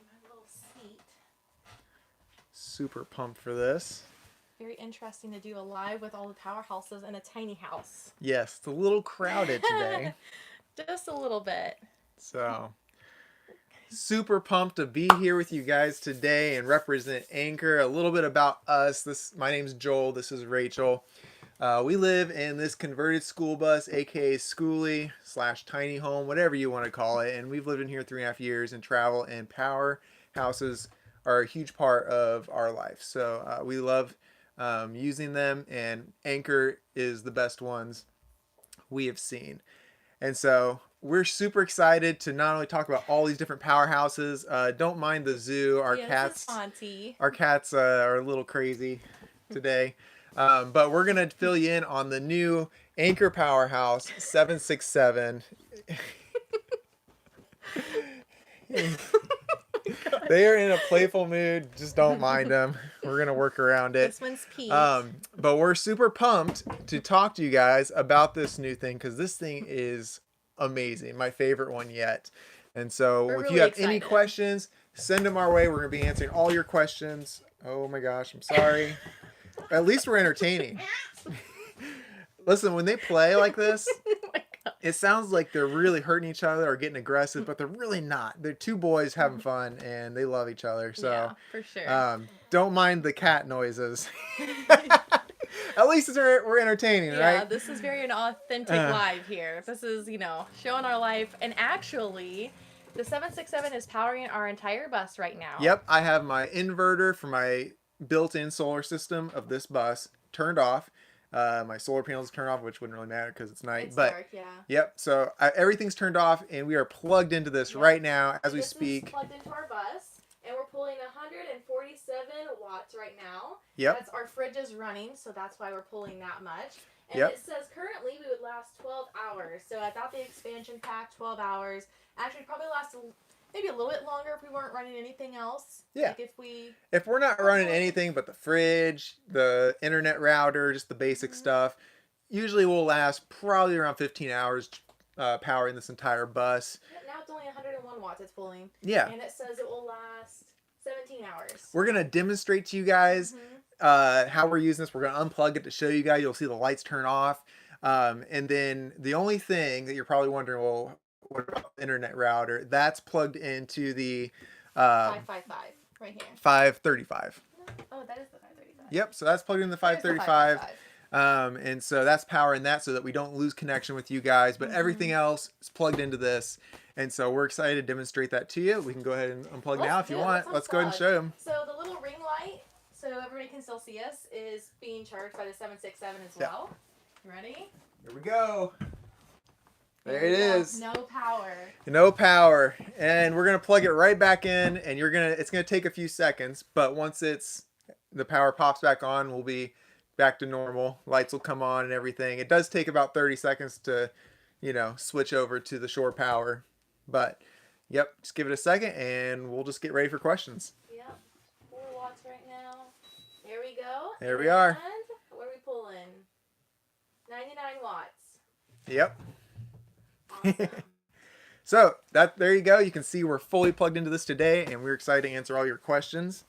my little seat. Super pumped for this. Very interesting to do a live with all the powerhouses in a tiny house. Yes, it's a little crowded today. Just a little bit. So, super pumped to be here with you guys today and represent Anker. A little bit about us. My name's Joel. This is Rachel. We live in this converted school bus, aka schoolie / tiny home, whatever you want to call it. And we've lived in here 3.5 years and travel. And powerhouses are a huge part of our life. So we love using them, and Anker is the best ones we have seen. And so we're super excited to not only talk about all these different powerhouses. Don't mind the zoo. Our Yeah, this is cats, Fonty. our cats are a little crazy today. But we're gonna fill you in on the new Anker Powerhouse 767. They are in a playful mood. Just don't mind them. We're gonna work around it. This one's Pete. But we're super pumped to talk to you guys about this new thing because this thing is amazing. My favorite one yet. And so We're if really you have any excited. questions, send them our way. We're gonna be answering all your questions. Oh my gosh, I'm sorry. At least we're entertaining. Listen, when they play like this, Oh my God. it sounds like they're really hurting each other or getting aggressive, but they're really not. They're two boys having fun and they love each other. So Yeah, for sure. don't mind the cat noises. At least we're entertaining, Yeah, right? this is very an authentic live here. This is, showing our life. And actually, the 767 is powering our entire bus right now. Yep, I have my inverter for my built-in solar system of this bus turned off. My solar panels turned off, which wouldn't really matter because it's night. It's but dark, yeah. yep, so everything's turned off, and we are plugged into this right now as we This speak. is plugged into our bus, and we're pulling 147 watts right now. Yep. That's our fridge is running, so that's why we're pulling that much. And Yep. it says currently we would last 12 hours. So I thought the expansion pack, 12 hours. Actually, probably last maybe a little bit longer if we weren't running anything else. Yeah. Like if we're not running anything but the fridge, the internet router, just the basic stuff, usually we'll last probably around 15 hours powering this entire bus. Now it's only 101 watts it's pulling. Yeah. And it says it will last 17 hours. We're going to demonstrate to you guys how we're using this. We're going to unplug it to show you guys. You'll see the lights turn off. And then the only thing that you're probably wondering, well, what about the internet router? That's plugged into the 555 right here. 535. Oh, that is the 535. Yep, so that's plugged in the 535. And so that's powering that so that we don't lose connection with you guys. But everything else is plugged into this. And so we're excited to demonstrate that to you. We can go ahead and unplug now if you want. Let's go ahead and show them. So the little ring light, so everybody can still see us, is being charged by the 767 as well. You ready? Here we go. There it is. No power. No power. And we're going to plug it right back in, and it's going to take a few seconds, but once the power pops back on, we'll be back to normal. Lights will come on and everything. It does take about 30 seconds to, switch over to the shore power. But yep, just give it a second and we'll just get ready for questions. Yep. 4 watts right now. There we go. There we are. And what are we pulling? 99 watts. Yep. Awesome. So there you go. You can see we're fully plugged into this today, and we're excited to answer all your questions.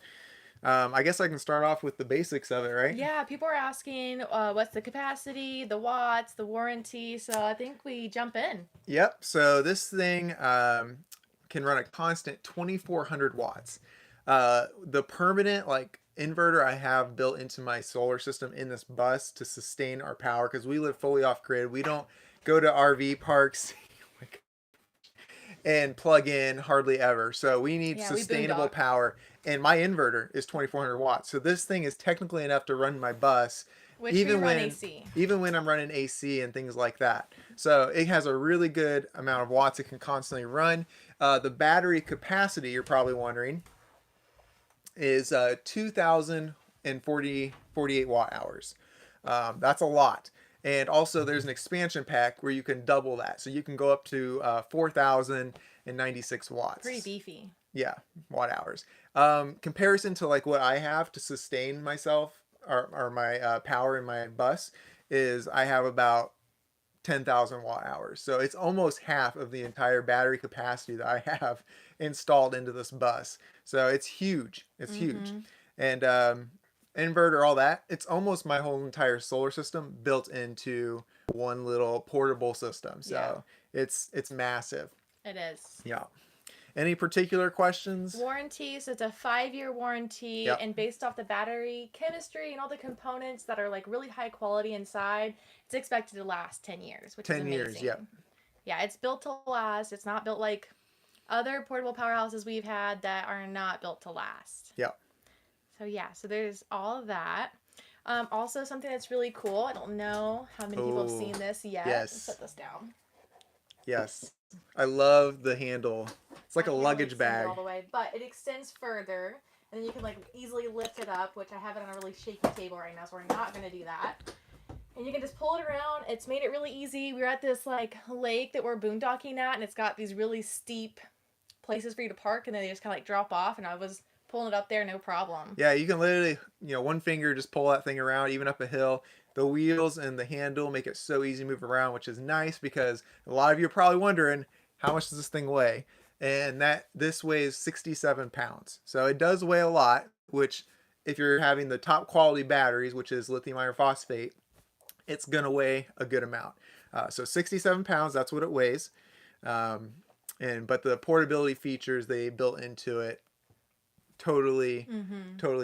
I guess I can start off with the basics of it, right? Yeah, people are asking what's the capacity, the watts, the warranty. So I think we jump in. Yep. So this thing can run a constant 2,400 watts. The permanent inverter I have built into my solar system in this bus to sustain our power because we live fully off grid. We don't go to RV parks and plug in hardly ever. So we need sustainable power. And my inverter is 2,400 watts. So this thing is technically enough to run my bus. Even when I'm running AC and things like that. So it has a really good amount of watts it can constantly run. The battery capacity, you're probably wondering, is 2,048 watt hours. That's a lot. And also there's an expansion pack where you can double that. So you can go up to 4,096 watts. Pretty beefy. Yeah, watt hours. Comparison to what I have to sustain myself or my power in my bus is I have about 10,000 watt hours. So it's almost half of the entire battery capacity that I have installed into this bus. So it's huge. It's huge. And inverter, all that. It's almost my whole entire solar system built into one little portable system. So it's massive. It is. Yeah. Any particular questions? Warranty, so it's a 5-year warranty, Yep. and based off the battery chemistry and all the components that are like really high quality inside, it's expected to last 10 years, which is 10 amazing. years, yep. Yeah, it's built to last. It's not built like other portable powerhouses we've had that are not built to last. Yep. So yeah, so there's all of that. Also, something that's really cool. I don't know how many people have seen this yet. Yes. Let's set this down. Yes. I love the handle. It's like a luggage bag. All the way, but it extends further, and then you can like easily lift it up, which I have it on a really shaky table right now, so we're not going to do that. And you can just pull it around. It's made it really easy. We're at this like lake that we're boondocking at, and it's got these really steep places for you to park, and then they just kind of like drop off, and I was pulling it up there, no problem. Yeah, you can literally, one finger just pull that thing around, even up a hill. The wheels and the handle make it so easy to move around, which is nice because a lot of you are probably wondering, how much does this thing weigh? And this weighs 67 pounds. So it does weigh a lot, which if you're having the top quality batteries, which is lithium iron phosphate, it's going to weigh a good amount. So 67 pounds, that's what it weighs. But the portability features they built into it totally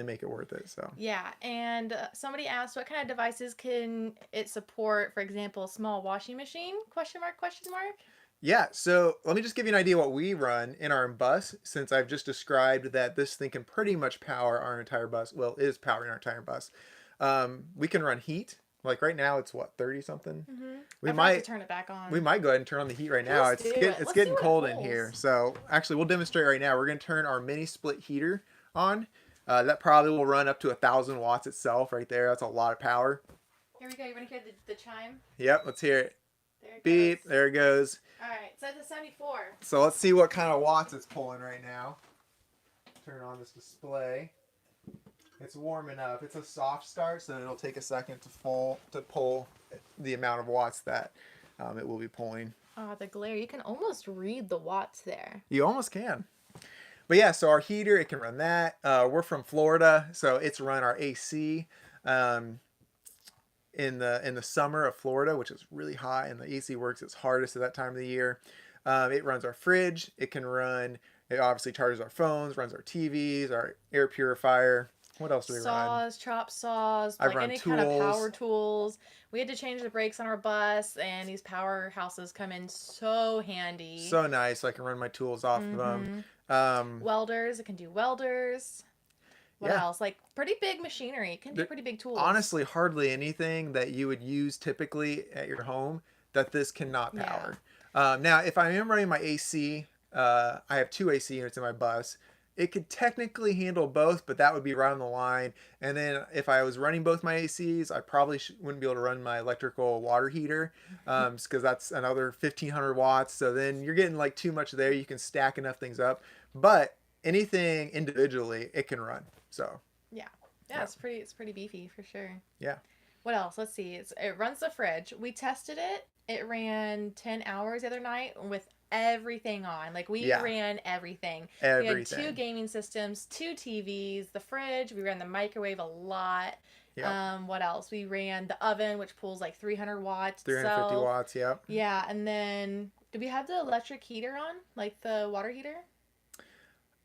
make it worth it. So yeah, and somebody asked what kind of devices can it support, for example, a small washing machine, question mark. yeah, so let me just give you an idea what we run in our bus, since I've just described that this thing can pretty much power our entire bus. Well, it is powering our entire bus. We can run heat. Like right now it's what, 30 something. We might turn it back on. We might go ahead and turn on the heat right now. It's getting cold in here. So actually we'll demonstrate right now. We're going to turn our mini split heater on. That probably will run up to 1,000 watts itself right there. That's a lot of power. Here we go. You want to hear the chime? Yep, let's hear it. There it Beep, goes. there it goes. All right, so it's a 74. So let's see what kind of watts it's pulling right now. Turn on this display. It's warming up. It's a soft start, so it'll take a second to pull the amount of watts that it will be pulling. Oh, the glare. You can almost read the watts there. You almost can. But yeah, so our heater, it can run that. We're from Florida, so it's run our AC in the summer of Florida, which is really hot, and the AC works its hardest at that time of the year. It runs our fridge. It obviously charges our phones, runs our TVs, our air purifier. What else do we run? Saws, chop saws, like any kind of power tools. We had to change the brakes on our bus, and these powerhouses come in so handy. So nice. So I can run my tools off of them. Welders. It can do welders. What else? Like pretty big machinery. It can do pretty big tools. Honestly, hardly anything that you would use typically at your home that this cannot power. Now, if I am running my AC, I have 2 AC units in my bus. It could technically handle both, but that would be right on the line. And then if I was running both my ACs, I probably wouldn't be able to run my electrical water heater because that's another 1,500 watts. So then you're getting like too much there. You can stack enough things up. But anything individually, it can run. So yeah, it's pretty beefy for sure. Yeah. What else? Let's see. It runs the fridge. We tested it. It ran 10 hours the other night with everything on. Like we ran everything. We had 2 gaming systems, 2 TVs, the fridge. We ran the microwave a lot. Yep. What else? We ran the oven, which pulls like 300 watts. 350 watts. Yep. Yeah, and then did we have the electric heater on, like the water heater?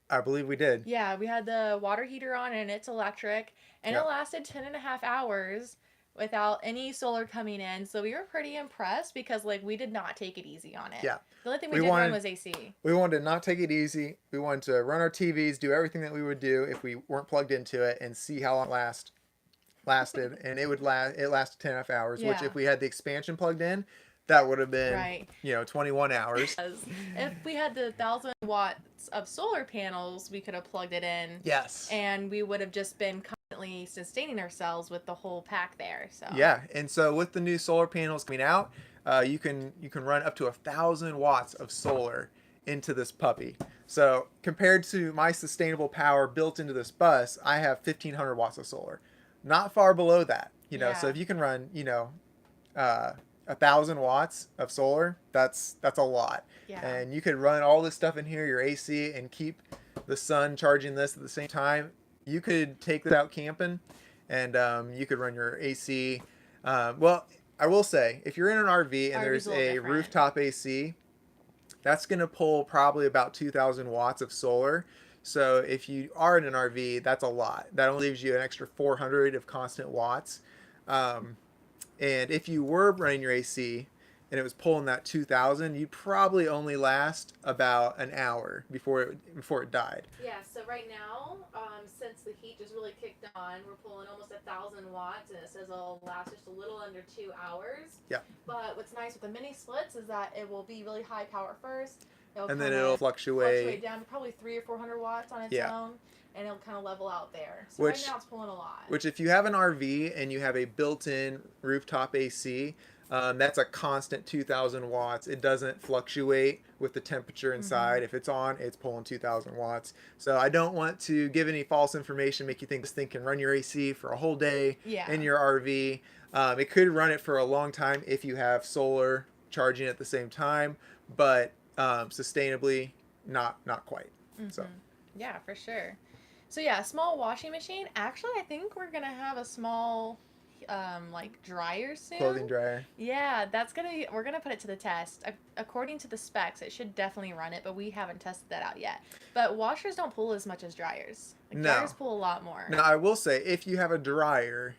I believe we did. Yeah, we had the water heater on, and it's electric, and it lasted 10.5 hours without any solar coming in. So we were pretty impressed because like we did not take it easy on it. Yeah. The only thing we did run was AC. We wanted to not take it easy. We wanted to run our TVs, do everything that we would do if we weren't plugged into it, and see how long it lasted. And it lasted 10.5 hours, which if we had the expansion plugged in, that would have been 21 hours. If we had the 1,000 watts of solar panels, we could have plugged it in. Yes. And we would have just been constantly sustaining ourselves with the whole pack there. So yeah, and so with the new solar panels coming out, you can run up to 1,000 watts of solar into this puppy. So compared to my sustainable power built into this bus, I have 1,500 watts of solar. Not far below that, So if you can run, 1,000 watts of solar, that's a lot. Yeah. And you could run all this stuff in here, your AC, and keep the sun charging this at the same time. You could take this out camping, and you could run your AC. Well, I will say, if you're in an RV and RV's there's a little a different. rooftop AC, that's going to pull probably about 2,000 watts of solar. So if you are in an RV, that's a lot. That only leaves you an extra 400 of constant watts. Um, and if you were running your AC and it was pulling that 2,000, you'd probably only last about an hour before it died. Yeah, so right now, since the heat just really kicked on, we're pulling almost 1,000 watts, and it says it'll last just a little under 2 hours. Yeah. But what's nice with the mini splits is that it will be really high power first. And then it'll fluctuate down to probably 300 or 400 watts on its own, and it'll kind of level out there. So right now it's pulling a lot. Which, if you have an RV and you have a built-in rooftop AC, that's a constant 2,000 watts. It doesn't fluctuate with the temperature inside. Mm-hmm. If it's on, it's pulling 2,000 watts. So I don't want to give any false information, make you think this thing can run your AC for a whole day in your RV. It could run it for a long time if you have solar charging at the same time, but sustainably, not quite. Mm-hmm. So yeah, for sure. So yeah, a small washing machine. Actually, I think we're gonna have a small like dryer soon. Clothing dryer. Yeah, we're gonna put it to the test. According to the specs, it should definitely run it, but we haven't tested that out yet. But washers don't pull as much as dryers. Dryers pull a lot more. Now, I will say, if you have a dryer,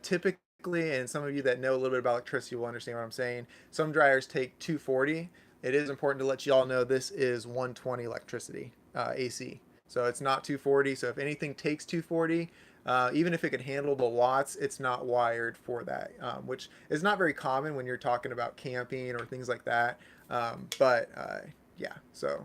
typically, and some of you that know a little bit about electricity will understand what I'm saying, some dryers take 240. It is important to let you all know this is 120 electricity, AC. So it's not 240. So if anything takes 240, even if it can handle the watts, it's not wired for that, which is not very common when you're talking about camping or things like that. Yeah, so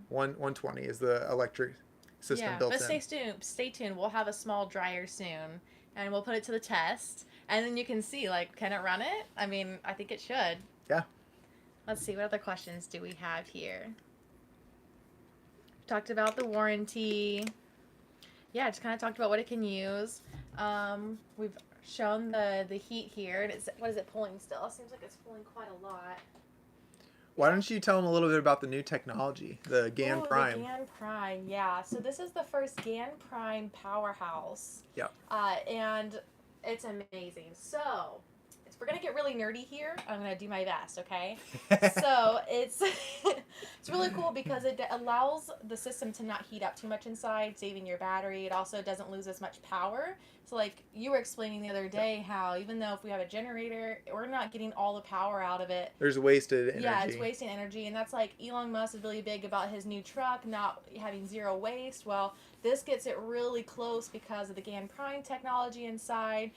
120 is the electric system built in. But stay tuned. We'll have a small dryer soon, and we'll put it to the test, and then you can see, like, can it run it? I mean, I think it should. Yeah. Let's see, what other questions do we have here? Talked about the warranty. Yeah, just kind of talked about what it can use. We've shown the heat here, and what is it pulling still? It seems like it's pulling quite a lot. Why don't you tell them a little bit about the new technology, the GaNPrime? The GaNPrime, yeah. So this is the first GaNPrime Powerhouse. Yep. And it's amazing. So we're gonna get really nerdy here. I'm gonna do my best, okay? So it's it's really cool because it allows the system to not heat up too much inside, saving your battery. It also doesn't lose as much power. So like you were explaining the other day how even though if we have a generator, we're not getting all the power out of it. There's wasted energy. Yeah, it's wasting energy, and that's like Elon Musk is really big about his new truck not having zero waste. Well, this gets it really close because of the GaNPrime technology inside.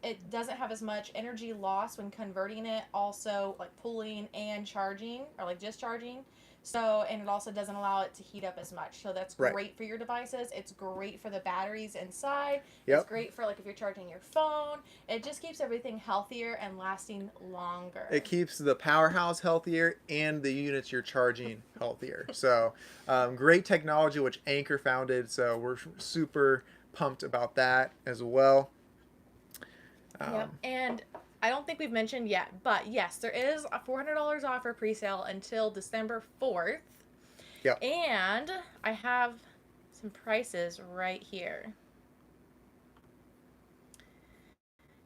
It doesn't have as much energy loss when converting it, also like pulling and charging, or like just charging. So, and it also doesn't allow it to heat up as much. So that's great for your devices. It's great for the batteries inside. Yep. It's great for like if you're charging your phone. It just keeps everything healthier and lasting longer. It keeps the Powerhouse healthier and the units you're charging healthier. So great technology, which Anker founded. So we're super pumped about that as well. Yep. And I don't think we've mentioned yet, but yes, there is a $400 off for pre-sale until December 4th. Yep. And I have some prices right here.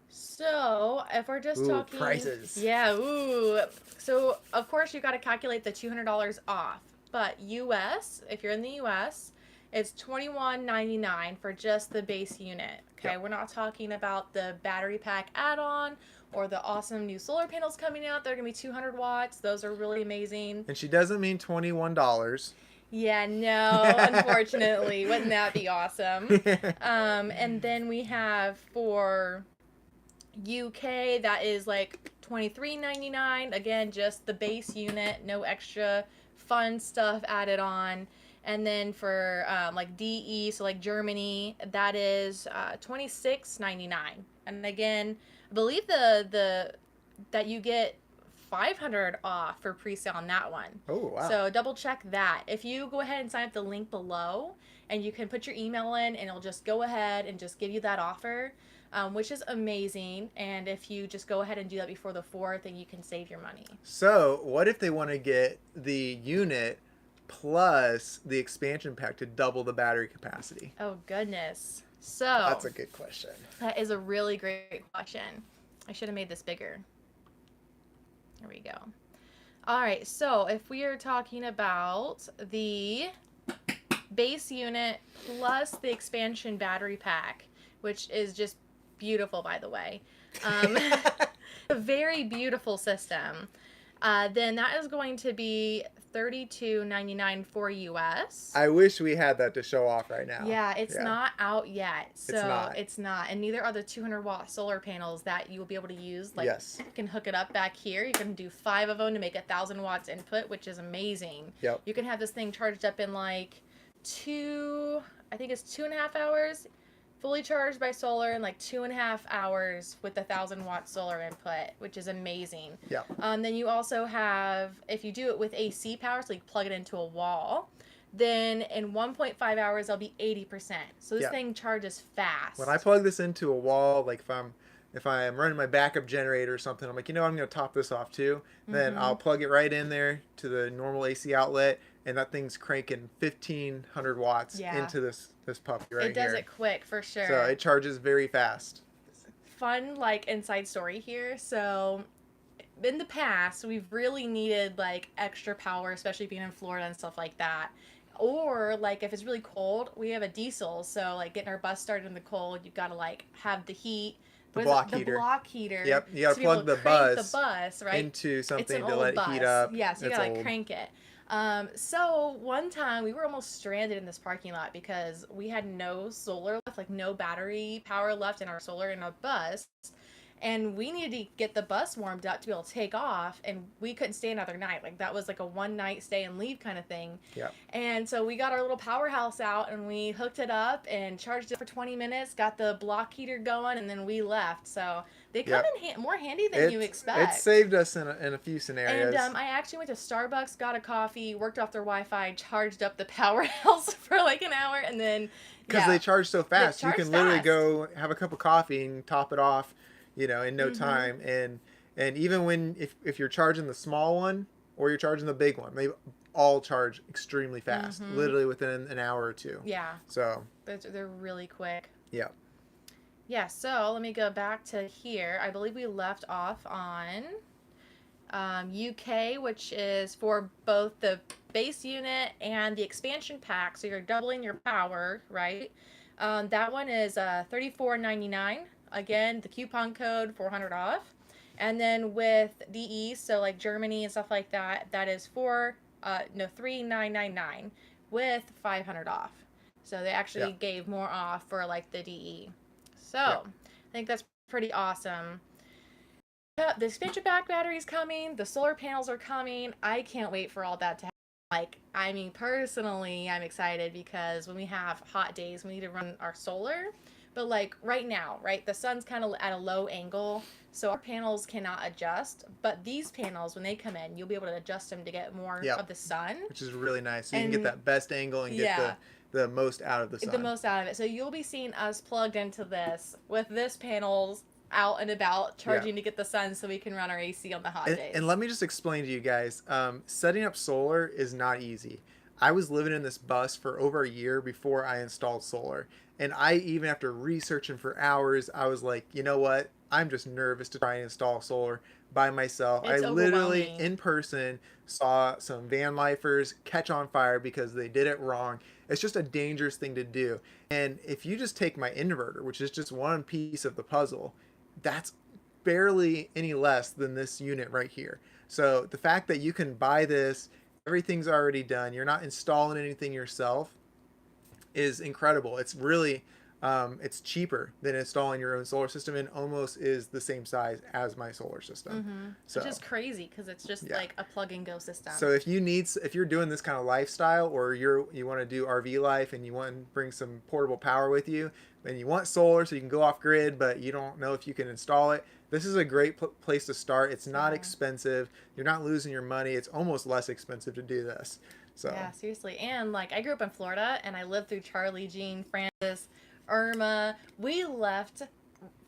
So if we're just talking prices. Yeah, ooh. So of course you got to calculate the $200 off. But US, if you're in the US, it's $21.99 for just the base unit. Okay, we're not talking about the battery pack add-on or the awesome new solar panels coming out. They're going to be 200 watts. Those are really amazing. And she doesn't mean $21. Yeah, no, unfortunately. Wouldn't that be awesome? And then we have for UK, that is like $23.99. Again, just the base unit, no extra fun stuff added on. And then for like DE, so like Germany, that is $26.99. And again, I believe that you get $500 off for pre-sale on that one. Oh, wow. So double check that. If you go ahead and sign up the link below, and you can put your email in, and it'll just go ahead and just give you that offer. which is amazing. And if you just go ahead and do that before the 4th, then you can save your money. So what if they want to get the unit plus the expansion pack to double the battery capacity? Oh, goodness. So That's a good question. that is a really great question. I should have made this bigger. There we go. All right, so if we are talking about the base unit plus the expansion battery pack, which is just beautiful, by the way, a very beautiful system, then that is going to be $32.99 for US. I wish we had that to show off right now. Yeah, it's not out yet. So it's not. And neither are the 200-watt solar panels that you will be able to use. Like, Yes. you can hook it up back here. You can do 5 of them to make 1,000 watts input, which is amazing. Yep. You can have this thing charged up in like 2.5 hours, fully charged by solar, in like 2.5 hours with 1,000-watt solar input, which is amazing. Yeah. Then you also have, if you do it with AC power, so you plug it into a wall, then in 1.5 hours, it'll be 80%. So this thing charges fast. When I plug this into a wall, like if I'm running my backup generator or something, I'm like, I'm going to top this off too. Then I'll plug it right in there to the normal AC outlet, and that thing's cranking 1,500 watts into this puppy right here. It does it quick, for sure. So it charges very fast. Fun, like, inside story here. So in the past, we've really needed, like, extra power, especially being in Florida and stuff like that. Or, like, if it's really cold, we have a diesel. So, like, getting our bus started in the cold, you've got to, like, have the heat. The block heater. Yep, you got to plug the bus right? into something to old let it heat up. Yeah, so you got to crank it. So one time we were almost stranded in this parking lot because we had no solar left, like no battery power left in our solar in our bus. And we needed to get the bus warmed up to be able to take off, and we couldn't stay another night. Like, that was like a one-night stay and leave kind of thing. Yeah. And so we got our little Powerhouse out, and we hooked it up and charged it for 20 minutes, got the block heater going, and then we left. So they come in more handy than you expect. It saved us in a few scenarios. And I actually went to Starbucks, got a coffee, worked off their Wi-Fi, charged up the Powerhouse for like an hour, and then... Because they charge so fast. You can literally go have a cup of coffee and top it off, in no time. And even when if you're charging the small one or you're charging the big one, they all charge extremely fast, literally within an hour or two. Yeah. So they're really quick. Yeah. Yeah. So let me go back to here. I believe we left off on UK, which is for both the base unit and the expansion pack. So you're doubling your power, right? That one is $34.99. Again, the coupon code 400 off. And then with DE, so like Germany and stuff like that, that is $3,999 with 500 off. So they actually gave more off for like the DE. So I think that's pretty awesome. The expansion pack battery is coming. The solar panels are coming. I can't wait for all that to happen. Like, I mean, personally, I'm excited because when we have hot days, we need to run our solar. But like right now, right, the sun's kind of at a low angle, so our panels cannot adjust. But these panels, when they come in, you'll be able to adjust them to get more of the sun. Which is really nice. So you can get that best angle and get the most out of the sun. The most out of it. So you'll be seeing us plugged into this with this panels out and about charging to get the sun so we can run our AC on the hot days. And let me just explain to you guys, setting up solar is not easy. I was living in this bus for over a year before I installed solar. And I, even after researching for hours, I was like, you know what? I'm just nervous to try and install solar by myself. It's I literally, in person, saw some van lifers catch on fire because they did it wrong. It's just a dangerous thing to do. And if you just take my inverter, which is just one piece of the puzzle, that's barely any less than this unit right here. So the fact that you can buy this, everything's already done, you're not installing anything yourself, is incredible. It's really it's cheaper than installing your own solar system, and almost is the same size as my solar system. So, which is crazy because it's just like a plug and go system. So if you're doing this kind of lifestyle, or you want to do RV life and you want to bring some portable power with you, and you want solar so you can go off grid, but you don't know if you can install it, this is a great place to start. It's not expensive. You're not losing your money. It's almost less expensive to do this. So yeah, seriously. And like, I grew up in Florida, and I lived through Charlie, Jean, Francis, Irma. We left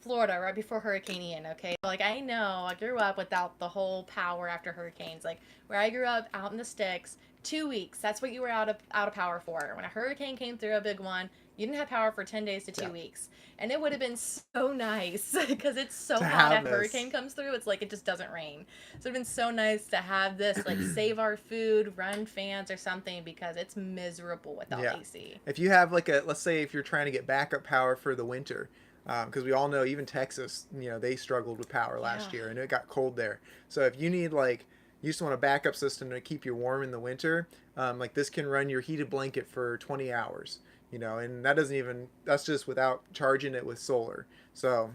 Florida right before Hurricane Ian, okay? Like, I know I grew up without the whole power after hurricanes. Like, where I grew up out in the sticks, 2 weeks, that's what you were out of power for. When a hurricane came through, a big one, you didn't have power for 10 days to 2 weeks. And it would have been so nice because it's so To hot have after a this. hurricane comes through, it's like it just doesn't rain. So it'd been so nice to have this, like, save our food, run fans or something, because it's miserable without Yeah. AC. If you have like let's say if you're trying to get backup power for the winter, because we all know even Texas, they struggled with power last Yeah. year and it got cold there. So if you need you just want a backup system to keep you warm in the winter, like this can run your heated blanket for 20 hours, and that's just without charging it with solar. So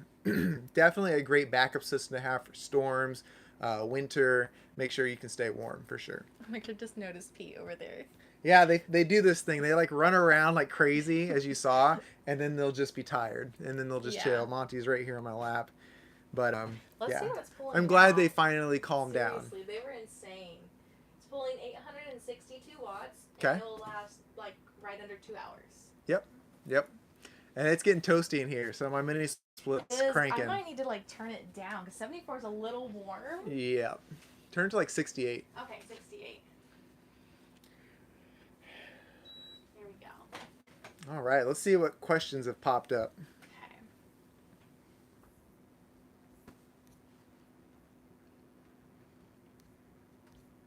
definitely a great backup system to have for storms, winter. Make sure you can stay warm for sure. I could just notice Pete over there. Yeah, they do this thing. They like run around like crazy, as you saw, and then they'll just be tired, and then they'll just Yeah. chill. Monty's right here on my lap, but Let's see yeah, what it's pulling I'm glad now. they finally calmed down. Seriously, they were insane. It's pulling 862 watts, Okay. and it'll last like right under 2 hours. Yep, and it's getting toasty in here, so my mini split's I cranking. might need to like turn it down because 74 is a little warm. Yeah, turn to like 68. Okay, 68. Here we go. All right, let's see what questions have popped up. Okay.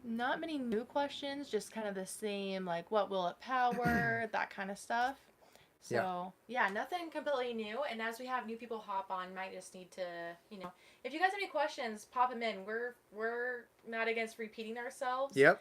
Not many new questions, just kind of the same, like what will it power, that kind of stuff. So, yeah, nothing completely new. And as we have new people hop on, might just need to, if you guys have any questions, pop them in. We're not against repeating ourselves. Yep.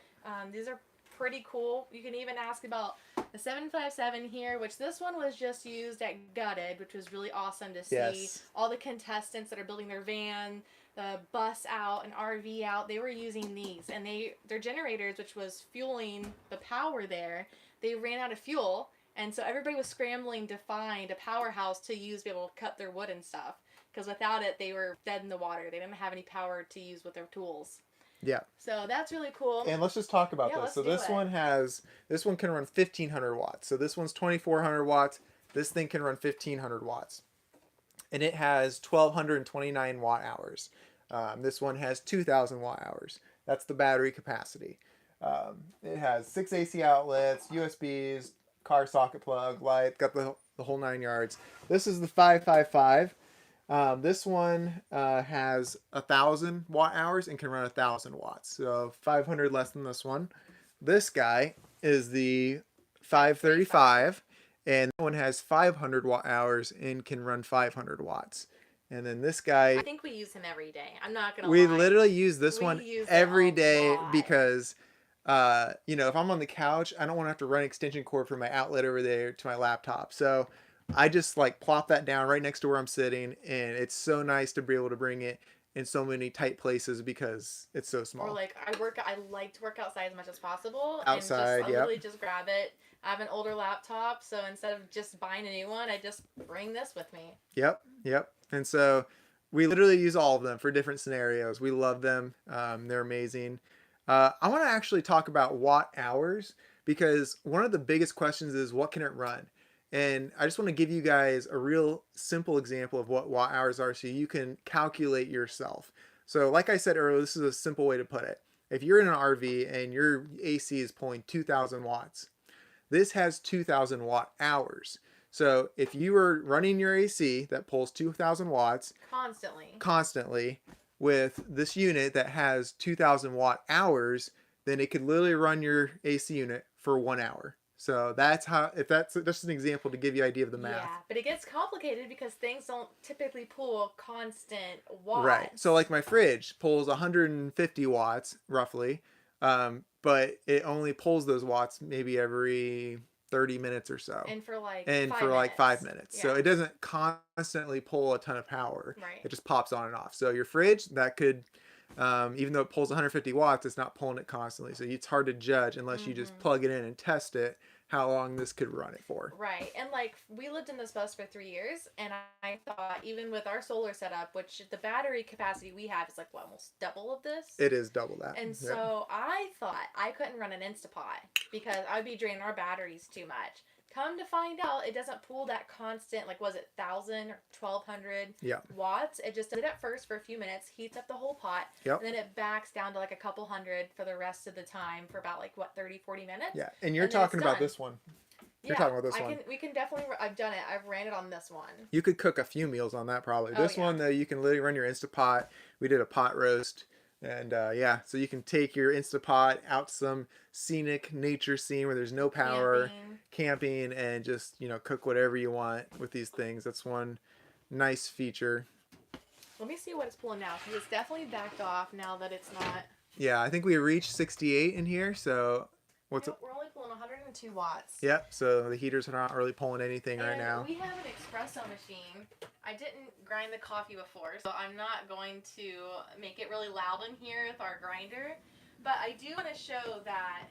These are pretty cool. You can even ask about the 757 here, which this one was just used at Gutted, which was really awesome to see. Yes. All the contestants that are building their van, the bus out, and RV out, they were using these. And their generators, which was fueling the power there, they ran out of fuel. And so everybody was scrambling to find a powerhouse to use to be able to cut their wood and stuff. Because without it, they were dead in the water. They didn't have any power to use with their tools. Yeah. So that's really cool. And let's just talk about Yeah, this. So let's do this one can run 1500 watts. So this one's 2400 watts. This thing can run 1500 watts. And it has 1229 watt hours. This one has 2000 watt hours. That's the battery capacity. It has 6 AC outlets, USBs, car socket plug, light, got the whole 9 yards. This is the 555. This one has 1000 watt hours and can run 1000 watts. So 500 less than this one. This guy is the 535, and that one has 500 watt hours and can run 500 watts. And then this guy, I think we use him every day. I'm not gonna lie. we literally use this We one use it every a day lot. because if I'm on the couch, I don't want to have to run extension cord from my outlet over there to my laptop. So I just like plop that down right next to where I'm sitting, and it's so nice to be able to bring it in so many tight places because it's so small. Or like I like to work outside as much as possible. Outside, and I literally just grab it. I have an older laptop, so instead of just buying a new one, I just bring this with me. Yep. And so we literally use all of them for different scenarios. We love them. They're amazing. I want to actually talk about watt hours because one of the biggest questions is what can it run? And I just want to give you guys a real simple example of what watt hours are so you can calculate yourself. So like I said earlier, this is a simple way to put it. If you're in an RV and your AC is pulling 2000 watts, this has 2000 watt hours. So if you were running your AC that pulls 2000 watts constantly with this unit that has 2000 watt hours, then it could literally run your AC unit for 1 hour. So that's just an example to give you an idea of the math. Yeah, but it gets complicated because things don't typically pull constant watts. Right. So like my fridge pulls 150 watts roughly, but it only pulls those watts maybe every 30 minutes or so. And for like 5 minutes. Yeah. So it doesn't constantly pull a ton of power. Right. It just pops on and off. So your fridge, that could, even though it pulls 150 watts, it's not pulling it constantly. So it's hard to judge unless you just plug it in and test it, how long this could run it for. Right. And like we lived in this bus for 3 years, and I thought even with our solar setup, which the battery capacity we have is like almost double of this. It is double that. And so I thought I couldn't run an Instapot because I would be draining our batteries too much. Come to find out, it doesn't pull that constant, like, was it 1,000 or 1,200 Yeah. watts? It just does it at first for a few minutes, heats up the whole pot, Yep. and then it backs down to like a couple hundred for the rest of the time for about like, what, 30, 40 minutes? Yeah. And you're And then it's talking about done. this one. You're Yeah, talking about this one. we can definitely, I've done it. I've ran it on this one. You could cook a few meals on that probably. Oh, This yeah. one though, you can literally run your Instapot. We did a pot roast, and yeah, so you can take your Instapot out to some scenic nature scene where there's no power, camping, and just cook whatever you want with these things. That's one nice feature. Let me see what it's pulling now, because it's definitely backed off now that it's not. Yeah, I think we reached 68 in here, so what's Nope, we're only pulling 102 watts. Yep, so the heaters are not really pulling anything and right now. We have an espresso machine. I didn't grind the coffee before, so I'm not going to make it really loud in here with our grinder. But I do want to show that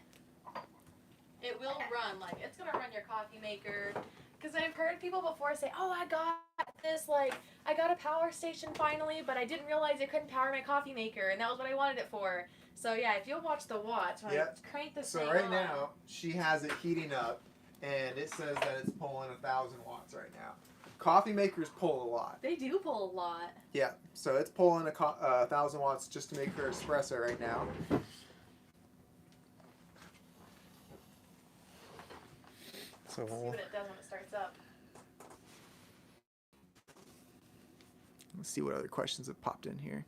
it will run, like, it's going to run your coffee maker. Because I've heard people before say, oh, I got this, like, I got a power station finally, but I didn't realize it couldn't power my coffee maker, and that was what I wanted it for. So, yeah, if you'll watch the watts, when I crank this thing right on, now, she has it heating up, and it says that it's pulling 1,000 watts right now. Coffee makers pull a lot. They do pull a lot. Yeah, so it's pulling 1,000 watts just to make her espresso right now. So Let's see what it does when it starts up. Let's see what other questions have popped in here.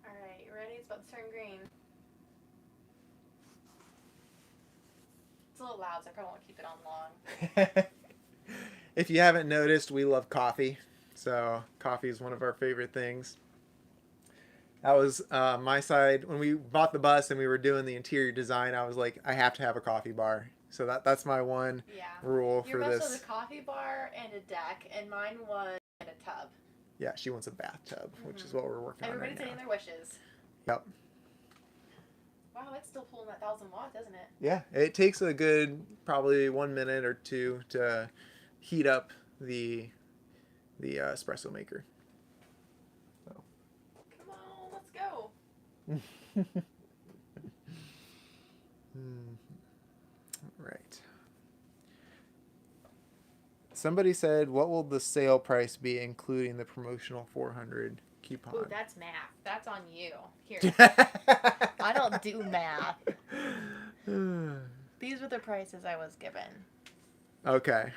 Alright, you ready? It's about to turn green. It's a little loud, so I probably won't keep it on long. If you haven't noticed, we love coffee. So coffee is one of our favorite things. That was my side. When we bought the bus and we were doing the interior design, I was like, I have to have a coffee bar. So that's my one rule for this. Your bus was a coffee bar and a deck, and mine was a tub. Yeah, she wants a bathtub, which is what we're working on right now. Everybody's saying their wishes. Yep. Wow, it's still pulling that 1,000 watts, isn't it? Yeah, it takes a good probably 1 minute or two to heat up the espresso maker. So. Come on, let's go. Right. Somebody said, what will the sale price be including the promotional 400 coupon? Ooh, that's math. That's on you. Here. I don't do math. These were the prices I was given. Okay.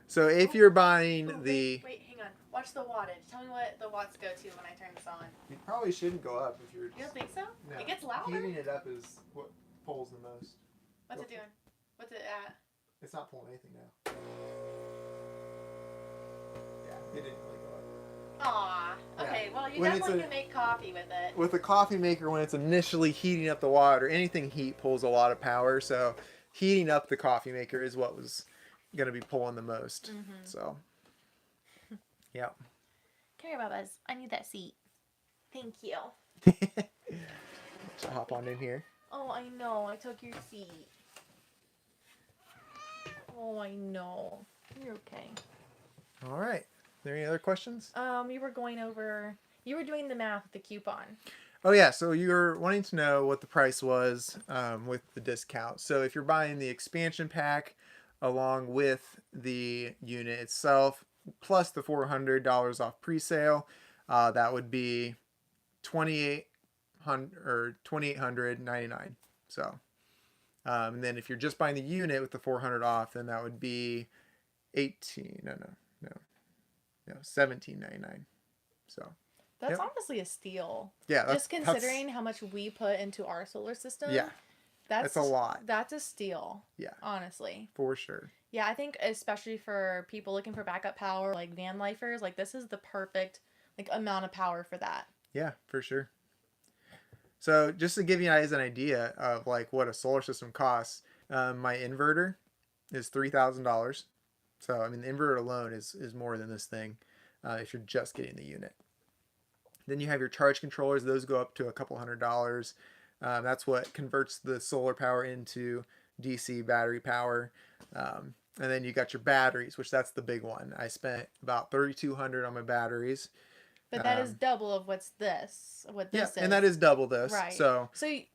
So if you're buying Wait, hang on. Watch the wattage. Tell me what the watts go to when I turn this on. You probably shouldn't go up if you're just... You don't think so? No. It gets louder? Heating it up is what pulls the most. What's it doing? What's it at? It's not pulling anything now. Yeah, it didn't really go up. Aw. Okay, Yeah. well, you When definitely can make coffee with it. With a coffee maker, when it's initially heating up the water, anything heat pulls a lot of power. So heating up the coffee maker is what was going to be pulling the most. Mm-hmm. So, yeah. Come here, Bubba's. I need that seat. Thank you. So hop on in here. Oh, I know. I took your seat. Oh, I know. You're okay. All right. Are there any other questions? You were going over... You were doing the math with the coupon. Oh, yeah. So you're wanting to know what the price was with the discount. So if you're buying the expansion pack along with the unit itself, plus the $400 off pre-sale, that would be $2,899. So, and then if you're just buying the unit with the 400 off, then that would be $17.99. So That's honestly a steal. yeah, just considering how much we put into our solar system. Yeah, that's a lot. That's a steal. Yeah, honestly, for sure. Yeah, I think especially for people looking for backup power, like van lifers, like this is the perfect amount of power for that. Yeah, for sure. So just to give you guys an idea of what a solar system costs, my inverter is $3,000. So I mean, the inverter alone is more than this thing if you're just getting the unit. Then you have your charge controllers; those go up to a couple $100. That's what converts the solar power into DC battery power. And then you got your batteries, which that's the big one. I spent about $3,200 on my batteries. But that is double of what this is. And that is double this. Right. So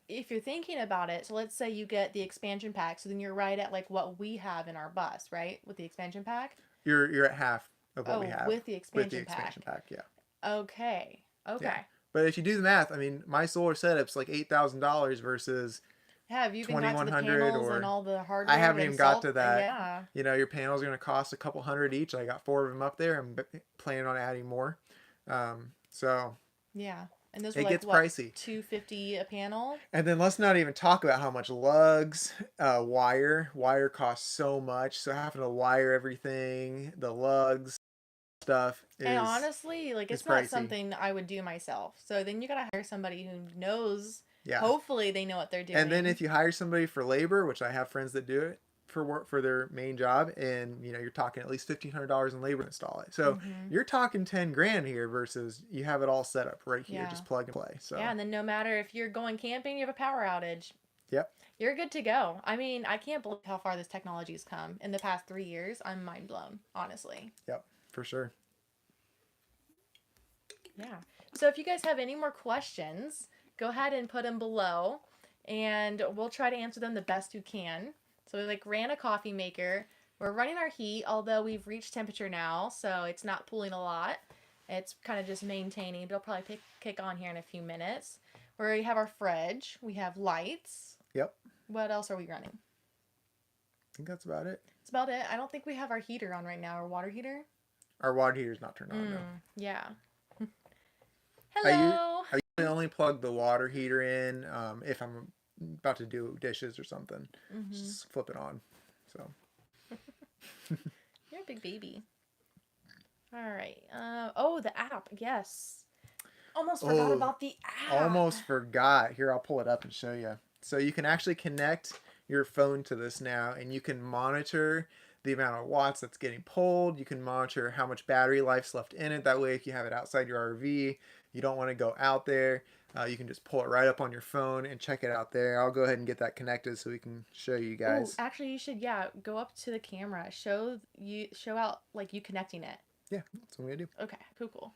if you're thinking about it, so let's say you get the expansion pack, so then you're right at like what we have in our bus, right? With the expansion pack? You're at half of what we have. With the expansion pack. Yeah. Okay. Yeah. But if you do the math, I mean, my solar setup's like $8,000 versus have you even got to the panels and all the hardware? I haven't even got to that. Yeah. You know, your panels are going to cost a couple hundred each. I got 4 of them up there. I'm planning on adding more. So yeah, and those it gets pricey. $250 a panel. And then let's not even talk about how much lugs, wire costs so much. So having to wire everything, the lugs stuff is, and honestly, like, it's pricey. Not something I would do myself. So then you gotta hire somebody who knows. Yeah. Hopefully they know what they're doing. And then if you hire somebody for labor, which I have friends that do it for work for their main job, and you know, you're talking at least $1,500 in labor to install it. So you're talking 10 grand here versus you have it all set up right here, just plug and play. So yeah, and then no matter if you're going camping, you have a power outage. Yep. You're good to go. I mean, I can't believe how far this technology has come in the past 3 years. I'm mind blown, honestly. Yep, for sure. Yeah. So if you guys have any more questions, go ahead and put them below, and we'll try to answer them the best we can. So we ran a coffee maker. We're running our heat, although we've reached temperature now, so it's not pooling a lot. It's kind of just maintaining. It'll probably kick on here in a few minutes. We have our fridge. We have lights. Yep. What else are we running? I think that's about it. That's about it. I don't think we have our heater on right now. Our water heater? Our water heater's not turned on, no. Yeah. Hello. I usually only plug the water heater in if I'm about to do dishes or something. Just flip it on. So you're a big baby. All right. Oh, the app. Yes. Almost forgot about the app. Almost forgot. Here, I'll pull it up and show you. So you can actually connect your phone to this now, and you can monitor the amount of watts that's getting pulled. You can monitor how much battery life's left in it. That way, if you have it outside your RV, you don't want to go out there, you can just pull it right up on your phone and check it out there. I'll go ahead and get that connected so we can show you guys. Ooh, actually, you should, go up to the camera. Show out, like, you connecting it. Yeah, that's what I'm going to do. Okay, cool.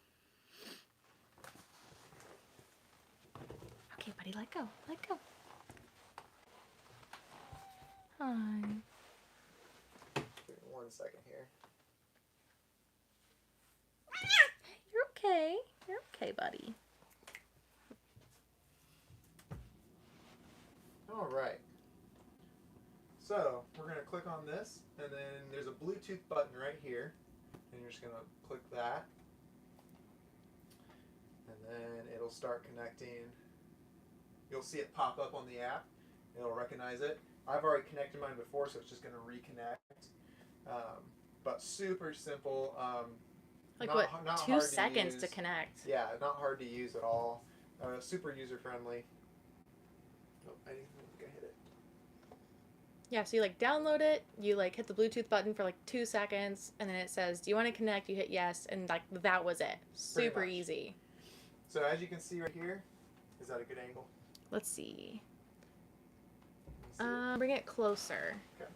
Okay, buddy, let go. Hi. 1 second here. You're okay. You're okay, buddy. All right. So we're going to click on this, and then there's a Bluetooth button right here, and you're just going to click that, and then it'll start connecting. You'll see it pop up on the app. It'll recognize it. I've already connected mine before, so it's just going to reconnect. But super simple. Not 2 seconds to connect. Yeah, not hard to use at all. Super user friendly. Oh, I didn't think I hit it. Yeah, so you download it, you hit the Bluetooth button for 2 seconds, and then it says, do you want to connect? You hit yes, and that was it. Super easy. So as you can see right here, is that a good angle? Let's see. Bring it closer. Okay.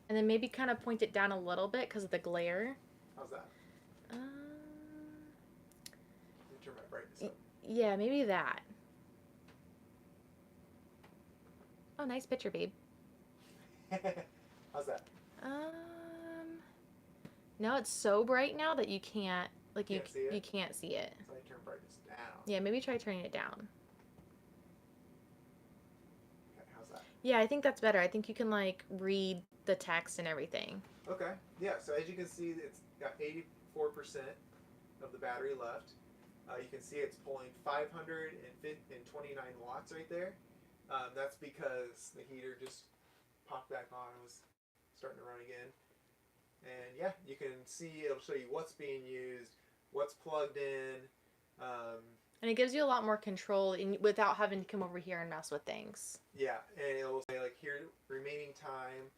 And then maybe kind of point it down a little bit because of the glare. How's that? Let me turn my brightness up. Yeah, maybe that. Oh, nice picture, babe. How's that? No, it's so bright now that you can't, you can't see it. So I turn brightness down. Yeah, maybe try turning it down. Okay, how's that? Yeah, I think that's better. I think you can read the text and everything. Okay. Yeah, so as you can see, it's got 84% of the battery left. You can see it's pulling 529 watts right there. That's because the heater just popped back on and was starting to run again. And yeah, you can see, it'll show you what's being used, what's plugged in. And it gives you a lot more control without having to come over here and mess with things. Yeah, and it'll say here, remaining time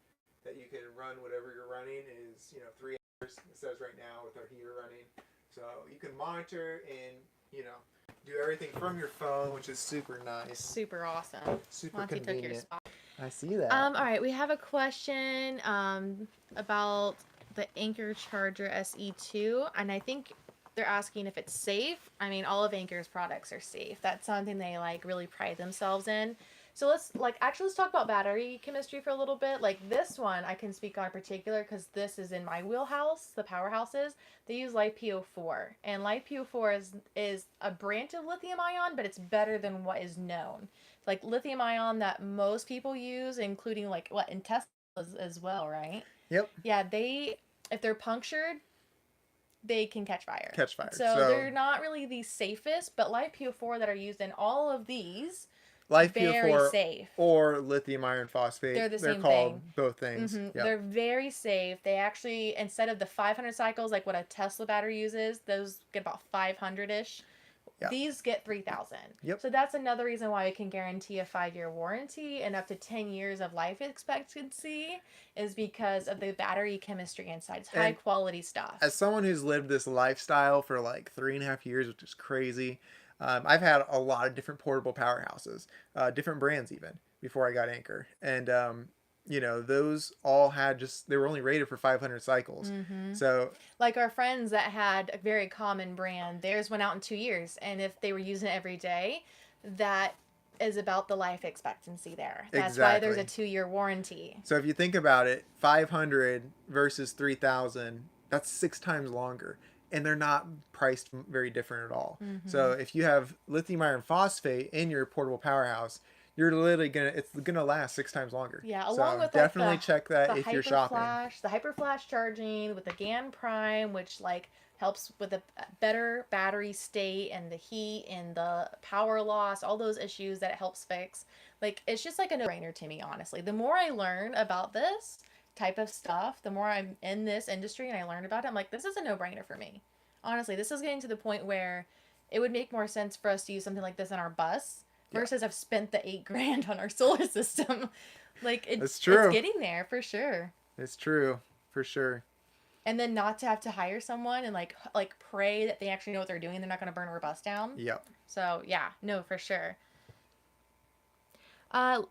that you can run whatever you're running is 3 hours. It says right now with our heater running. So you can monitor and do everything from your phone, which is super nice. Super awesome. Super Monty convenient. took your spot. I see that. All right, we have a question about the Anker Charger SE2, and I think they're asking if it's safe. I mean, all of Anker's products are safe. That's something they like really pride themselves in. So let's talk about battery chemistry for a little bit. Like this one, I can speak on in particular because this is in my wheelhouse. The Powerhouses, they use LiPo4, and LiPo4 is a branch of lithium ion, but it's better than what is known. Like lithium ion that most people use, including like what in Tesla as well, right? Yep. Yeah, they if they're punctured, they can catch fire. Catch fire. So they're not really the safest, but LiPo4 that are used in all of these, very LiPo4 safe. or lithium iron phosphate. They're the same called thing. both things. Mm-hmm. Yep. They're very safe. They actually, instead of the 500 cycles like what a Tesla battery uses, those get about 500-ish. Yep. These get 3,000. Yep. So that's another reason why we can guarantee a 5-year warranty and up to 10 years of life expectancy is because of the battery chemistry inside. It's high quality stuff. As someone who's lived this lifestyle for like 3.5 years, which is crazy, I've had a lot of different portable powerhouses, different brands even, before I got Anker. And, you know, those all had they were only rated for 500 cycles. Mm-hmm. So, like our friends that had a very common brand, theirs went out in 2 years. And if they were using it every day, that is about the life expectancy there. That's why there's a 2-year warranty. So if you think about it, 500 versus 3,000, that's 6 times longer. And they're not priced very different at all. Mm-hmm. So if you have lithium iron phosphate in your portable powerhouse, you're literally it's gonna last 6 times longer. Yeah, along with definitely check that if you're shopping. The hyper flash charging with the GaNPrime, which like helps with a better battery state and the heat and the power loss, all those issues that it helps fix. Like it's just like a no-brainer to me, honestly. The more I learn about this type of stuff, the more I'm in this industry and I learn about it, I'm like, this is a no-brainer for me. Honestly, this is getting to the point where it would make more sense for us to use something like this on our bus versus I've spent the $8,000 on our solar system. Like it's true. It's getting there for sure. It's true for sure. And then not to have to hire someone and like pray that they actually know what they're doing. They're not going to burn our bus down. Yep. So yeah, no, for sure.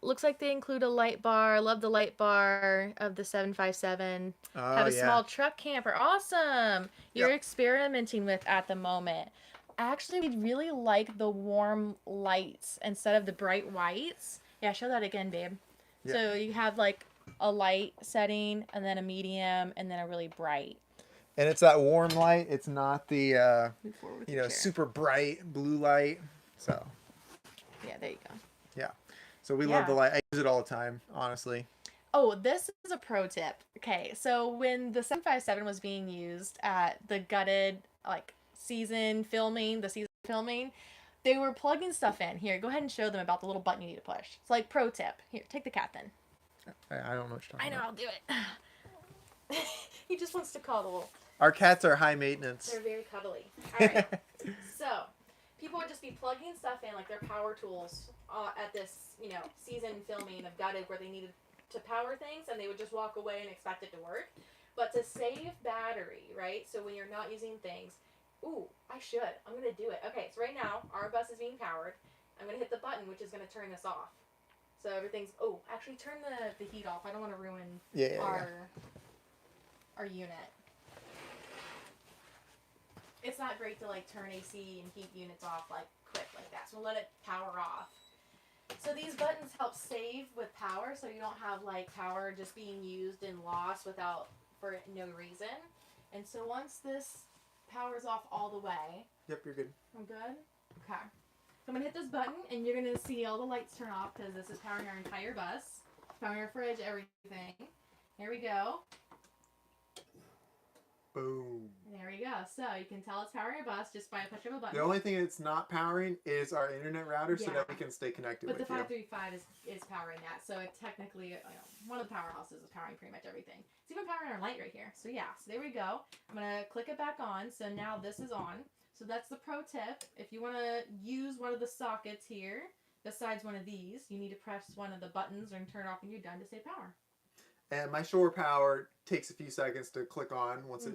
Looks like they include a light bar. Love the light bar of the 757. Oh, have a small truck camper. Awesome. You're experimenting with at the moment. Actually, we really like the warm lights instead of the bright whites. Yeah, show that again, babe. Yep. So you have like a light setting and then a medium and then a really bright. And it's that warm light. It's not the super bright blue light. So yeah, there you go. Yeah. So we love the light. I use it all the time, honestly. Oh, this is a pro tip. Okay, so when the 757 was being used at the gutted season filming, they were plugging stuff in. Here, go ahead and show them about the little button you need to push. It's like pro tip. Here, take the cat then. I don't know what you're talking about. I'll do it. He just wants to cuddle. Our cats are high maintenance. They're very cuddly. All right. So, people would just be plugging stuff in, like their power tools, at this, season filming of gutted where they needed to power things, and they would just walk away and expect it to work. But to save battery, right? So when you're not using things, I'm going to do it. Okay, so right now, our bus is being powered. I'm going to hit the button, which is going to turn this off. So everything's, actually turn the heat off. I don't want to ruin our unit. It's not great to turn AC and heat units off quick like that. So we'll let it power off. So these buttons help save with power, so you don't have power just being used and lost for no reason. And so once this powers off all the way. Yep, you're good. I'm good? Okay. So I'm going to hit this button, and you're going to see all the lights turn off because this is powering our entire bus. Powering our fridge, everything. Here we go. Boom. There we go. So you can tell it's powering your bus just by a push of a button. The only thing it's not powering is our internet router so that we can stay connected with you. But the 535 is powering that. So it technically, one of the powerhouses is powering pretty much everything. It's even powering our light right here. So yeah, so there we go. I'm going to click it back on. So now this is on. So that's the pro tip. If you want to use one of the sockets here, besides one of these, you need to press one of the buttons and turn it off when you're done to save power. And my shore power takes a few seconds to click on once it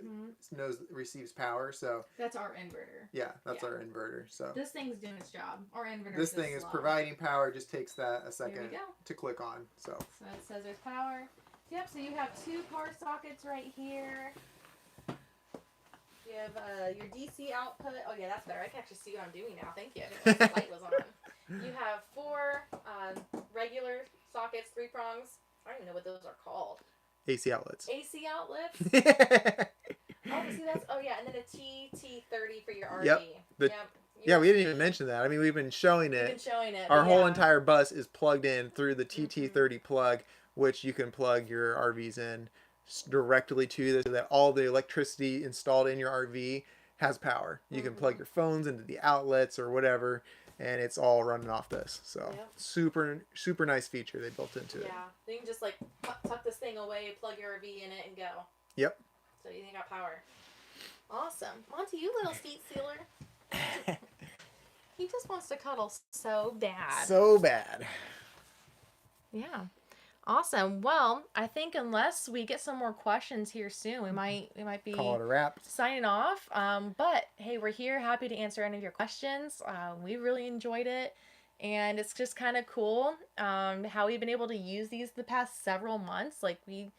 knows it receives power. So that's our inverter. Yeah, that's our inverter. So this thing's doing its job. Our inverter. This thing is providing power. It just takes that a second to click on. So it says there's power. Yep. So you have 2 power sockets right here. You have your DC output. Oh yeah, that's better. I can actually see what I'm doing now. Thank you. I didn't realize the light was on. You have 4 regular sockets, 3 prongs. I don't even know what those are called. AC outlets. AC outlets. Oh, see that's. Oh yeah, and then a TT30 for your RV. Yep. Yep. Yeah, we didn't even mention that. I mean, we've been showing it. We've been showing it. Our whole entire bus is plugged in through the TT30 plug, which you can plug your RVs in directly to this, so that all the electricity installed in your RV has power. You can plug your phones into the outlets or whatever, and it's all running off this. So super nice feature they built into it. Yeah, you can just like tuck this thing away, plug your RV in it, and go. Yep. So you got power. Awesome, Monty, you little seat sealer. He just wants to cuddle so bad. So bad. Yeah. Awesome. Well, I think unless we get some more questions here soon, we might be call it a wrap. Signing off. But hey, we're here, happy to answer any of your questions. We really enjoyed it, and it's just kind of cool how we've been able to use these the past several months. Like we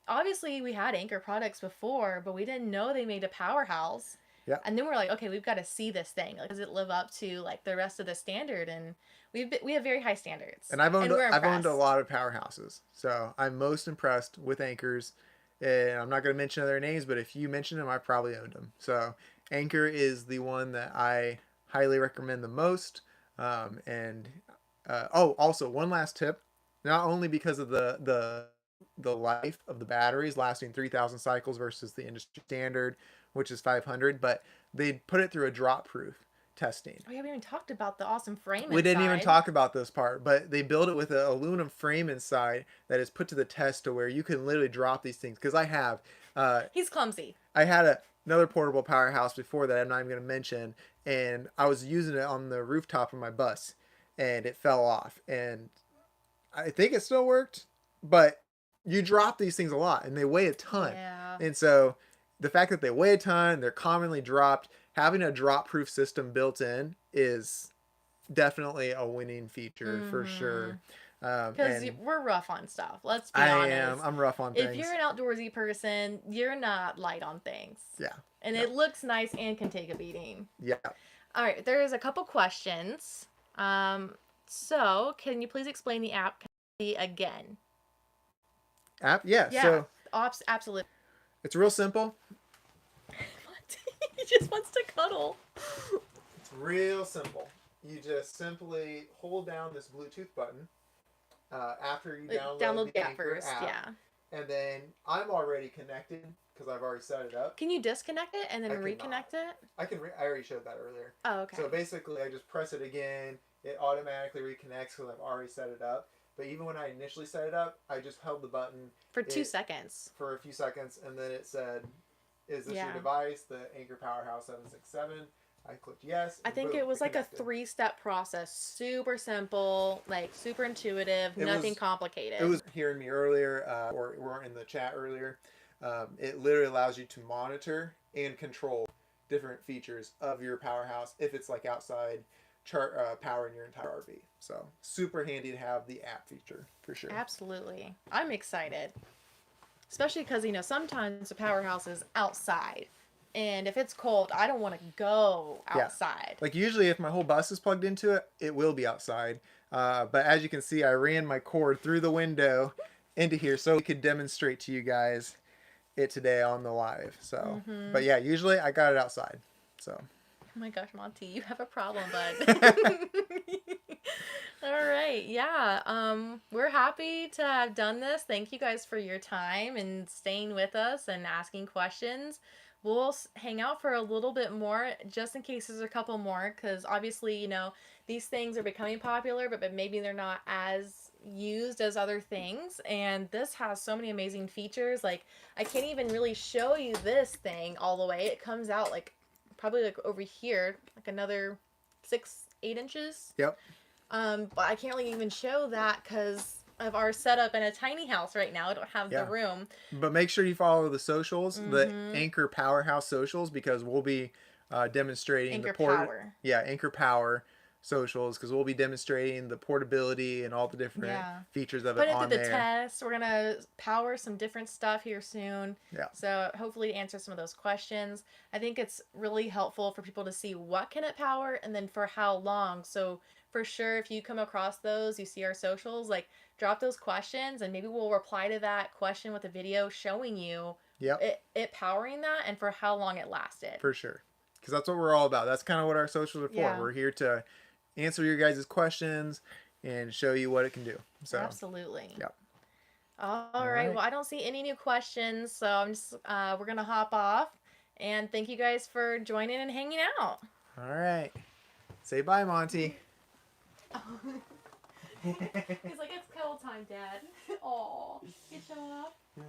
had Anker products before, but we didn't know they made a Powerhouse. Yeah. And then we're like, okay, we've got to see this thing. Like, does it live up to like the rest of the standard? And we have very high standards. And I've owned a lot of Powerhouses, so I'm most impressed with Ankers. And I'm not going to mention other names, but if you mention them, I probably owned them. So Anker is the one that I highly recommend the most. Also one last tip, not only because of the life of the batteries lasting 3,000 cycles versus the industry standard, which is 500, but they put it through a drop proof testing. Oh yeah, we haven't talked about the awesome frame. We didn't even talk about this part, but they build it with an aluminum frame inside that is put to the test to where you can literally drop these things. Because I have. He's clumsy. I had another portable Powerhouse before that I'm not even going to mention, and I was using it on the rooftop of my bus, and it fell off. And I think it still worked, but you drop these things a lot, and they weigh a ton. Yeah. And so the fact that they weigh a ton, they're commonly dropped, having a drop proof system built in is definitely a winning feature for sure. Because we're rough on stuff. Let's be honest. I'm rough on things. If you're an outdoorsy person, you're not light on things. Yeah. And it looks nice and can take a beating. Yeah. All right. There's a couple questions. So can you please explain the app again? App? Yeah. So absolutely. It's real simple. He just wants to cuddle. It's real simple. You just simply hold down this Bluetooth button after you download the Anker app. Yeah. And then I'm already connected because I've already set it up. Can you disconnect it and then reconnect it? I already showed that earlier. Oh, okay. So basically, I just press it again. It automatically reconnects because I've already set it up. But even when I initially set it up, I just held the button for 2 seconds. For a few seconds, and then it said, "Is this your device? The Anker Powerhouse 767." I clicked yes. I think it was like a 3-step process. Super simple, like super intuitive, nothing complicated. It was hearing me earlier, or in the chat earlier. It literally allows you to monitor and control different features of your Powerhouse if it's like outside powering your entire RV. So super handy to have the app feature for sure. Absolutely. I'm excited. Especially because, sometimes the Powerhouse is outside. And if it's cold, I don't want to go outside. Yeah. Like usually if my whole bus is plugged into it, it will be outside. But as you can see, I ran my cord through the window into here so we could demonstrate to you guys it today on the live. So, but yeah, usually I got it outside. So. Oh my gosh, Monty, you have a problem, bud. All right. Yeah. We're happy to have done this. Thank you guys for your time and staying with us and asking questions. We'll hang out for a little bit more just in case there's a couple more, because obviously, these things are becoming popular, but maybe they're not as used as other things. And this has so many amazing features. Like, I can't even really show you this thing all the way. It comes out probably over here, like another 6-8 inches. Yep. But I can't really even show that because of our setup in a tiny house right now. I don't have the room. But make sure you follow the socials, the Anker Powerhouse socials, because we'll be demonstrating Anker Power. Yeah, Anker Power. socials because we'll be demonstrating the portability and all the different Yeah. features of Put it it through on the there. test. We're gonna power some different stuff here soon. Yeah. So hopefully answer some of those questions. I think it's really helpful for people to see what can it power and then for how long. So for sure, if you come across those, you see our socials, like drop those questions and maybe we'll reply to that question with a video showing you Yep. it powering that and for how long it lasted. For sure. Because that's what we're all about. That's kind of what our socials are for. Yeah. We're here to answer your guys' questions and show you what it can do. So Absolutely. Yep. All All right. right. Well, I don't see any new questions, so I'm just we're gonna hop off. And thank you guys for joining and hanging out. All right. Say bye, Monty. He's like, it's cuddle time, Dad. Aw, you show up. Yeah.